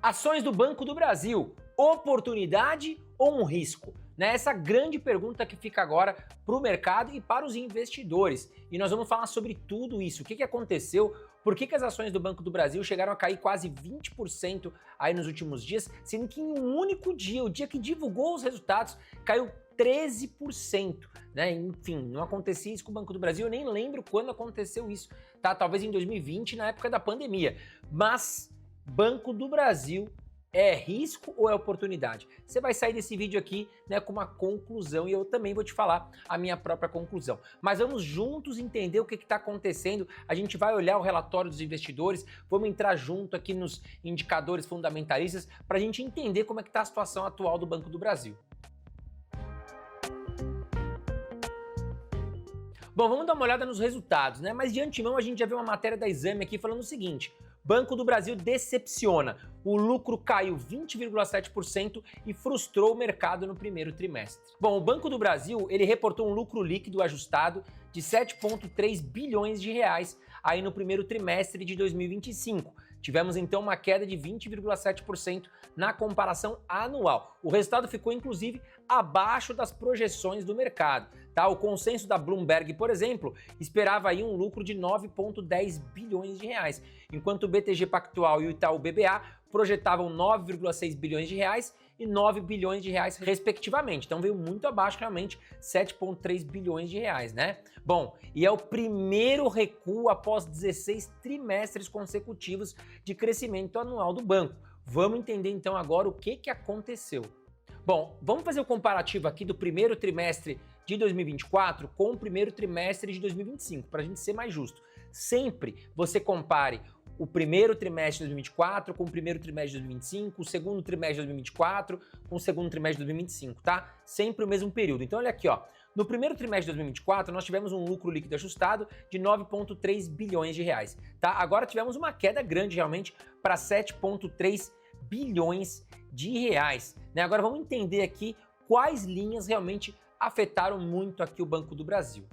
Ações do Banco do Brasil, oportunidade ou um risco? Essa grande pergunta que fica agora para o mercado e para os investidores. E nós vamos falar sobre tudo isso. O que aconteceu? Por que as ações do Banco do Brasil chegaram a cair quase 20% aí nos últimos dias, sendo que em um único dia, o dia que divulgou os resultados, caiu 13%, Enfim, não acontecia isso com o Banco do Brasil, eu nem lembro quando aconteceu isso, tá? Talvez em 2020, na época da pandemia. Mas Banco do Brasil é risco ou é oportunidade? Você vai sair desse vídeo aqui, com uma conclusão e eu também vou te falar a minha própria conclusão. Mas vamos juntos entender o que está acontecendo. A gente vai olhar o relatório dos investidores, vamos entrar junto aqui nos indicadores fundamentalistas para a gente entender como é que está a situação atual do Banco do Brasil. Bom, vamos dar uma olhada nos resultados, Mas de antemão a gente já viu uma matéria da Exame aqui falando o seguinte: Banco do Brasil decepciona. O lucro caiu 20,7% e frustrou o mercado no primeiro trimestre. Bom, o Banco do Brasil, ele reportou um lucro líquido ajustado de 7,3 bilhões de reais aí no primeiro trimestre de 2025. Tivemos então uma queda de 20,7% na comparação anual. O resultado ficou inclusive abaixo das projeções do mercado, tá? O consenso da Bloomberg, por exemplo, esperava aí um lucro de 9,10 bilhões de reais, enquanto o BTG Pactual e o Itaú BBA projetavam 9,6 bilhões de reais e 9 bilhões de reais respectivamente. Então veio muito abaixo, realmente, 7,3 bilhões de reais, Bom, e é o primeiro recuo após 16 trimestres consecutivos de crescimento anual do banco. Vamos entender então agora o que aconteceu. Bom, vamos fazer o comparativo aqui do primeiro trimestre de 2024 com o primeiro trimestre de 2025, para a gente ser mais justo. Sempre você compare o primeiro trimestre de 2024 com o primeiro trimestre de 2025, o segundo trimestre de 2024 com o segundo trimestre de 2025, tá? Sempre o mesmo período. Então olha aqui, ó. No primeiro trimestre de 2024, nós tivemos um lucro líquido ajustado de 9,3 bilhões de reais, tá? Agora tivemos uma queda grande realmente para 7,3 bilhões de reais, Agora vamos entender aqui quais linhas realmente afetaram muito aqui o Banco do Brasil.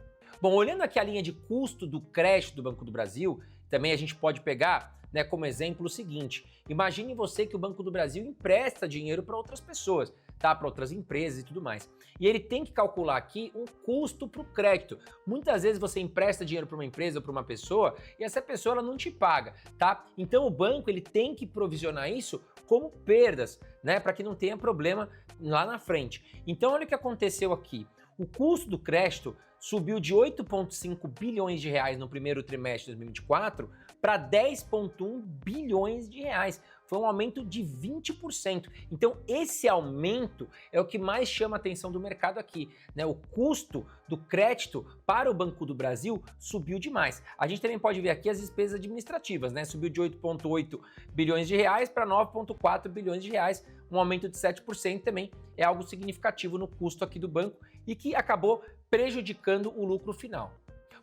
Bom, olhando aqui a linha de custo do crédito do Banco do Brasil, também a gente pode pegar como exemplo o seguinte: imagine você que o Banco do Brasil empresta dinheiro para outras pessoas, tá? Para outras empresas e tudo mais. E ele tem que calcular aqui um custo para o crédito. Muitas vezes você empresta dinheiro para uma empresa ou para uma pessoa e essa pessoa ela não te paga, tá? Então o banco ele tem que provisionar isso como perdas, para que não tenha problema lá na frente. Então olha o que aconteceu aqui. O custo do crédito subiu de 8,5 bilhões de reais no primeiro trimestre de 2024 para 10,1 bilhões de reais. Foi um aumento de 20%. Então, esse aumento é o que mais chama a atenção do mercado aqui, O custo do crédito para o Banco do Brasil subiu demais. A gente também pode ver aqui as despesas administrativas, Subiu de 8,8 bilhões de reais para 9,4 bilhões de reais, um aumento de 7% também é algo significativo no custo aqui do banco e que acabou prejudicando o lucro final.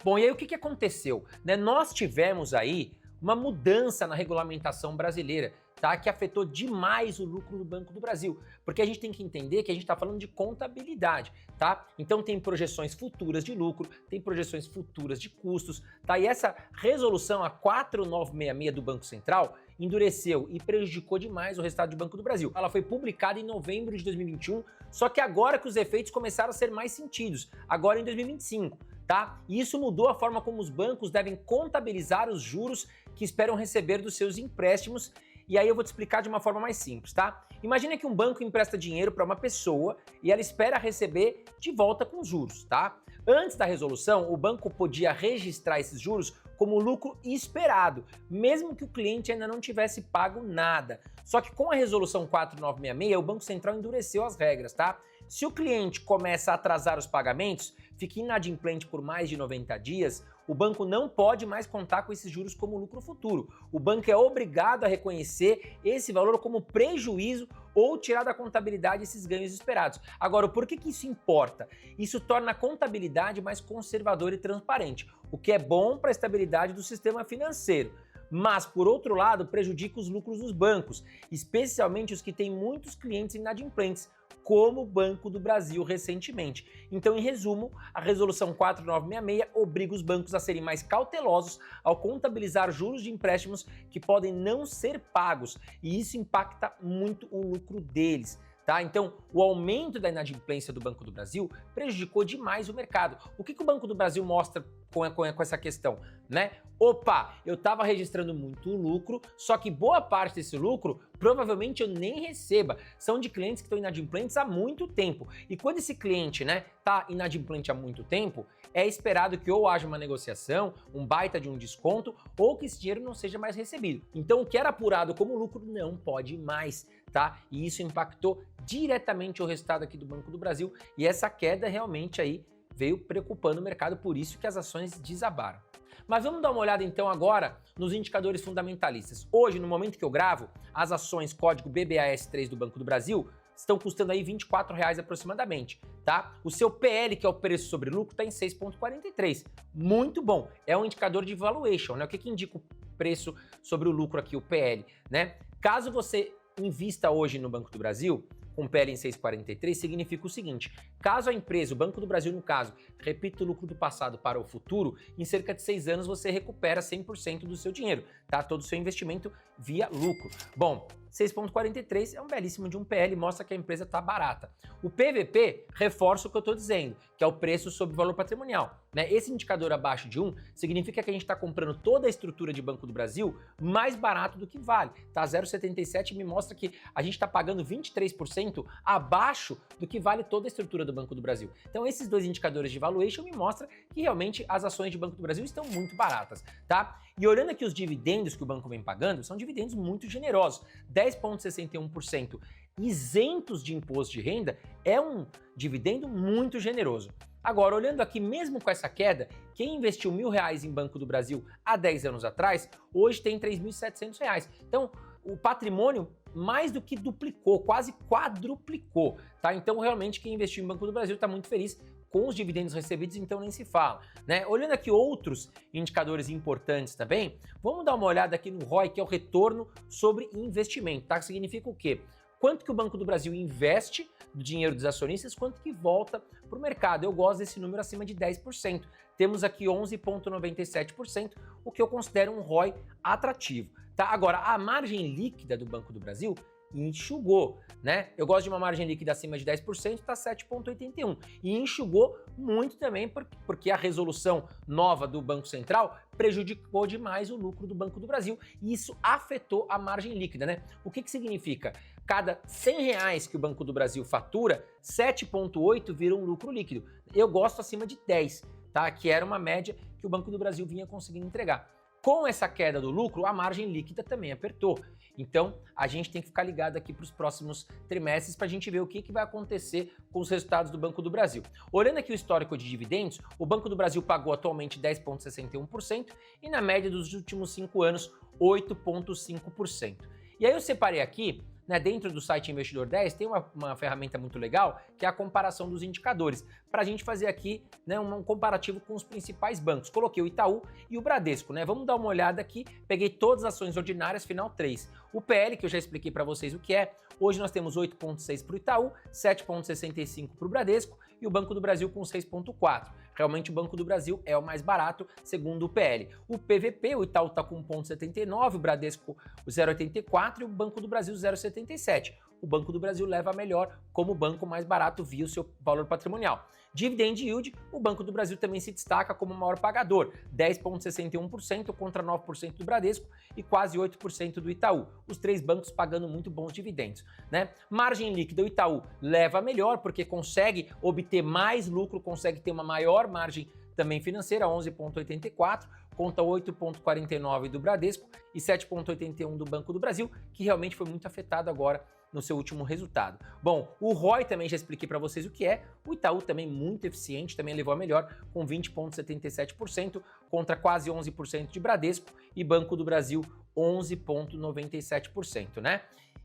Bom, e aí o que aconteceu? Nós tivemos aí uma mudança na regulamentação brasileira, tá? Que afetou demais o lucro do Banco do Brasil, porque a gente tem que entender que a gente está falando de contabilidade, tá? Então tem projeções futuras de lucro, tem projeções futuras de custos, tá? E essa resolução, a 4966 do Banco Central, endureceu e prejudicou demais o resultado do Banco do Brasil. Ela foi publicada em novembro de 2021, só que agora que os efeitos começaram a ser mais sentidos, agora em 2025, tá? E isso mudou a forma como os bancos devem contabilizar os juros que esperam receber dos seus empréstimos. E aí eu vou te explicar de uma forma mais simples, tá? Imagina que um banco empresta dinheiro para uma pessoa e ela espera receber de volta com juros, tá? Antes da resolução, o banco podia registrar esses juros como lucro esperado, mesmo que o cliente ainda não tivesse pago nada. Só que com a resolução 4966, o Banco Central endureceu as regras, tá? Se o cliente começa a atrasar os pagamentos, fica inadimplente por mais de 90 dias, o banco não pode mais contar com esses juros como lucro futuro. O banco é obrigado a reconhecer esse valor como prejuízo ou tirar da contabilidade esses ganhos esperados. Agora, por que isso importa? Isso torna a contabilidade mais conservadora e transparente, o que é bom para a estabilidade do sistema financeiro. mas, por outro lado, prejudica os lucros dos bancos, especialmente os que têm muitos clientes inadimplentes, como o Banco do Brasil recentemente. Então, em resumo, a Resolução 4966 obriga os bancos a serem mais cautelosos ao contabilizar juros de empréstimos que podem não ser pagos, e isso impacta muito o lucro deles. Tá? Então, o aumento da inadimplência do Banco do Brasil prejudicou demais o mercado. O que o Banco do Brasil mostra com essa questão? Né? Opa, eu estava registrando muito lucro, só que boa parte desse lucro provavelmente eu nem receba. São de clientes que estão inadimplentes há muito tempo. E quando esse cliente está inadimplente há muito tempo, é esperado que ou haja uma negociação, um baita de um desconto, ou que esse dinheiro não seja mais recebido. Então, o que era apurado como lucro não pode mais. Tá? E isso impactou diretamente o resultado aqui do Banco do Brasil, e essa queda realmente aí veio preocupando o mercado, por isso que as ações desabaram. Mas vamos dar uma olhada então agora nos indicadores fundamentalistas. Hoje, no momento que eu gravo, as ações código BBAS3 do Banco do Brasil estão custando aí R$ 24,00 aproximadamente, tá? O seu PL, que é o preço sobre lucro, está em 6,43. Muito bom. É um indicador de valuation, né? O que indica o preço sobre o lucro aqui, o PL, né? Caso você invista hoje no Banco do Brasil, com PL em 6,43, significa o seguinte: caso a empresa, o Banco do Brasil no caso, repita o lucro do passado para o futuro, em cerca de 6 anos você recupera 100% do seu dinheiro, tá? Todo o seu investimento via lucro. Bom, 6,43 é um belíssimo de um PL, mostra que a empresa está barata. O PVP reforça o que eu estou dizendo, que é o preço sobre valor patrimonial. Né? Esse indicador abaixo de 1 significa que a gente está comprando toda a estrutura de Banco do Brasil mais barato do que vale. Tá? 0,77 me mostra que a gente está pagando 23% abaixo do que vale toda a estrutura do Banco do Brasil. Então esses dois indicadores de valuation me mostram que realmente as ações de Banco do Brasil estão muito baratas. Tá? E olhando aqui os dividendos que o banco vem pagando, são dividendos muito generosos. 10,61% isentos de imposto de renda é um dividendo muito generoso. Agora, olhando aqui, mesmo com essa queda, quem investiu R$1.000 em Banco do Brasil há 10 anos atrás, hoje tem R$ 3.700. Então, o patrimônio mais do que duplicou, quase quadruplicou, tá? Então, realmente, quem investiu em Banco do Brasil está muito feliz com os dividendos recebidos, então nem se fala, né? Olhando aqui outros indicadores importantes também, vamos dar uma olhada aqui no ROI, que é o retorno sobre investimento, tá? Que significa o quê? Quanto que o Banco do Brasil investe do dinheiro dos acionistas, quanto que volta para o mercado. Eu gosto desse número acima de 10%. Temos aqui 11,97%, o que eu considero um ROI atrativo. Tá? Agora, a margem líquida do Banco do Brasil enxugou, né? Eu gosto de uma margem líquida acima de 10%, está 7,81%. E enxugou muito também porque a resolução nova do Banco Central prejudicou demais o lucro do Banco do Brasil e isso afetou a margem líquida, né? O que significa? Cada R$100 que o Banco do Brasil fatura, 7,8 vira um lucro líquido. Eu gosto acima de 10, tá? Que era uma média que o Banco do Brasil vinha conseguindo entregar. Com essa queda do lucro, a margem líquida também apertou. Então, a gente tem que ficar ligado aqui para os próximos trimestres para a gente ver o que vai acontecer com os resultados do Banco do Brasil. Olhando aqui o histórico de dividendos, o Banco do Brasil pagou atualmente 10,61% e na média dos últimos 5 anos, 8,5%. E aí eu separei aqui, né, dentro do site Investidor 10 tem uma ferramenta muito legal que é a comparação dos indicadores, para a gente fazer aqui, né, um comparativo com os principais bancos. Coloquei o Itaú e o Bradesco, né? Vamos dar uma olhada aqui, peguei todas as ações ordinárias, final 3. O PL, que eu já expliquei para vocês o que é, hoje nós temos 8,6 para o Itaú, 7,65 para o Bradesco e o Banco do Brasil com 6,4. Realmente o Banco do Brasil é o mais barato, segundo o PL. O PVP, o Itaú está com 1,79, o Bradesco 0,84 e o Banco do Brasil 0,77. O Banco do Brasil leva a melhor como o banco mais barato via o seu valor patrimonial. Dividend Yield, o Banco do Brasil também se destaca como o maior pagador, 10,61% contra 9% do Bradesco e quase 8% do Itaú. Os três bancos pagando muito bons dividendos, né? Margem líquida, o Itaú leva a melhor porque consegue obter mais lucro, consegue ter uma maior margem também financeira, 11,84, conta 8,49 do Bradesco e 7,81 do Banco do Brasil, que realmente foi muito afetado agora no seu último resultado. Bom, o ROI também já expliquei para vocês o que é, o Itaú também muito eficiente, também levou a melhor com 20,77% contra quase 11% de Bradesco e Banco do Brasil 11,97%, né?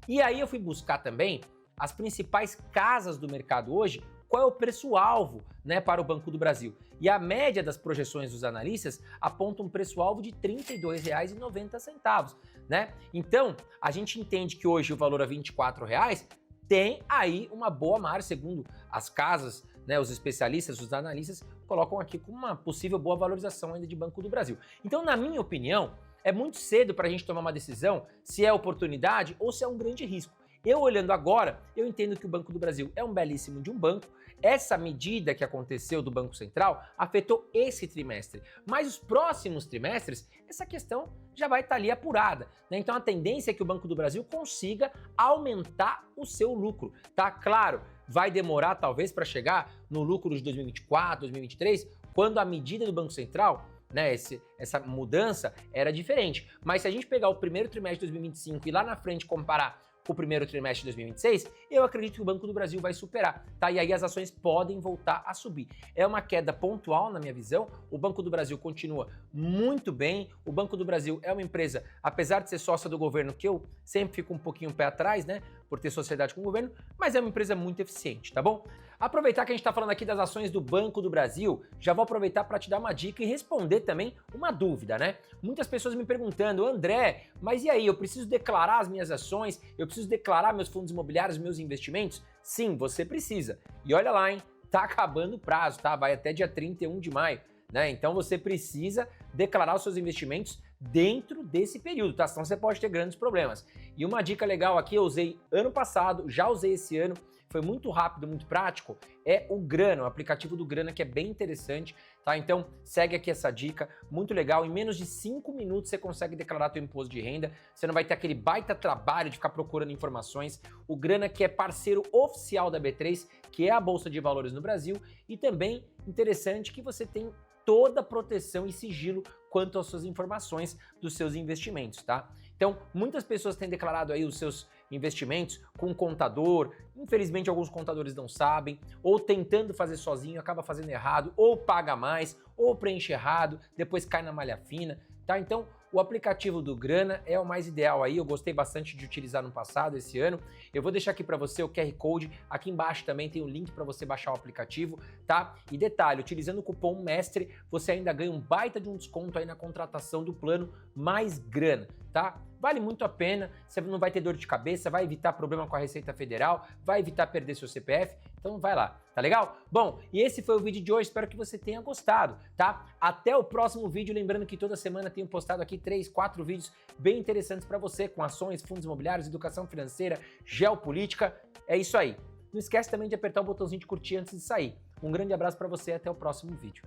E aí eu fui buscar também as principais casas do mercado hoje qual é o preço-alvo, né, para o Banco do Brasil. E a média das projeções dos analistas aponta um preço-alvo de R$ 32,90, né? Então, a gente entende que hoje o valor é R$ 24,00, tem aí uma boa margem, segundo as casas, né, os especialistas, os analistas, colocam aqui com uma possível boa valorização ainda de Banco do Brasil. Então, na minha opinião, é muito cedo para a gente tomar uma decisão se é oportunidade ou se é um grande risco. Eu olhando agora, eu entendo que o Banco do Brasil é um belíssimo de um banco. Essa medida que aconteceu do Banco Central afetou esse trimestre, mas os próximos trimestres, essa questão já vai estar ali apurada, né? Então a tendência é que o Banco do Brasil consiga aumentar o seu lucro, tá? Claro, vai demorar talvez para chegar no lucro de 2024, 2023, quando a medida do Banco Central, né, essa mudança era diferente. Mas se a gente pegar o primeiro trimestre de 2025 e lá na frente comparar com o primeiro trimestre de 2026, eu acredito que o Banco do Brasil vai superar, tá? E aí as ações podem voltar a subir. É uma queda pontual na minha visão, o Banco do Brasil continua muito bem, o Banco do Brasil é uma empresa, apesar de ser sócia do governo, que eu sempre fico um pouquinho pé atrás, né, por ter sociedade com o governo, mas é uma empresa muito eficiente, tá bom? Aproveitar que a gente está falando aqui das ações do Banco do Brasil, já vou aproveitar para te dar uma dica e responder também uma dúvida, né? Muitas pessoas me perguntando, André, mas e aí, eu preciso declarar as minhas ações, eu preciso declarar meus fundos imobiliários, meus investimentos? Sim, você precisa. E olha lá, hein, tá acabando o prazo, tá? Vai até dia 31 de maio, né? Então você precisa declarar os seus investimentos dentro desse período, tá? Senão você pode ter grandes problemas. E uma dica legal aqui, eu usei ano passado, já usei esse ano, foi muito rápido, muito prático, é o Grana, o aplicativo do Grana, que é bem interessante, tá? Então segue aqui essa dica, muito legal, em menos de 5 minutos você consegue declarar teu imposto de renda, você não vai ter aquele baita trabalho de ficar procurando informações. O Grana, que é parceiro oficial da B3, que é a Bolsa de Valores no Brasil, e também interessante que você tem toda a proteção e sigilo quanto às suas informações dos seus investimentos, tá? Então, muitas pessoas têm declarado aí os seus investimentos com um contador, infelizmente alguns contadores não sabem, ou tentando fazer sozinho, acaba fazendo errado, ou paga mais, ou preenche errado, depois cai na malha fina, tá? Então, o aplicativo do Grana é o mais ideal aí, eu gostei bastante de utilizar no passado, esse ano. Eu vou deixar aqui para você o QR Code, aqui embaixo também tem o link para você baixar o aplicativo, tá? E detalhe, utilizando o cupom MESTRE, você ainda ganha um baita de um desconto aí na contratação do plano Mais Grana, tá? Vale muito a pena, você não vai ter dor de cabeça, vai evitar problema com a Receita Federal, vai evitar perder seu CPF, então vai lá, tá legal? Bom, e esse foi o vídeo de hoje, espero que você tenha gostado, tá? Até o próximo vídeo, lembrando que toda semana tenho postado aqui 3, 4 vídeos bem interessantes para você, com ações, fundos imobiliários, educação financeira, geopolítica, é isso aí. Não esquece também de apertar o botãozinho de curtir antes de sair. Um grande abraço para você e até o próximo vídeo.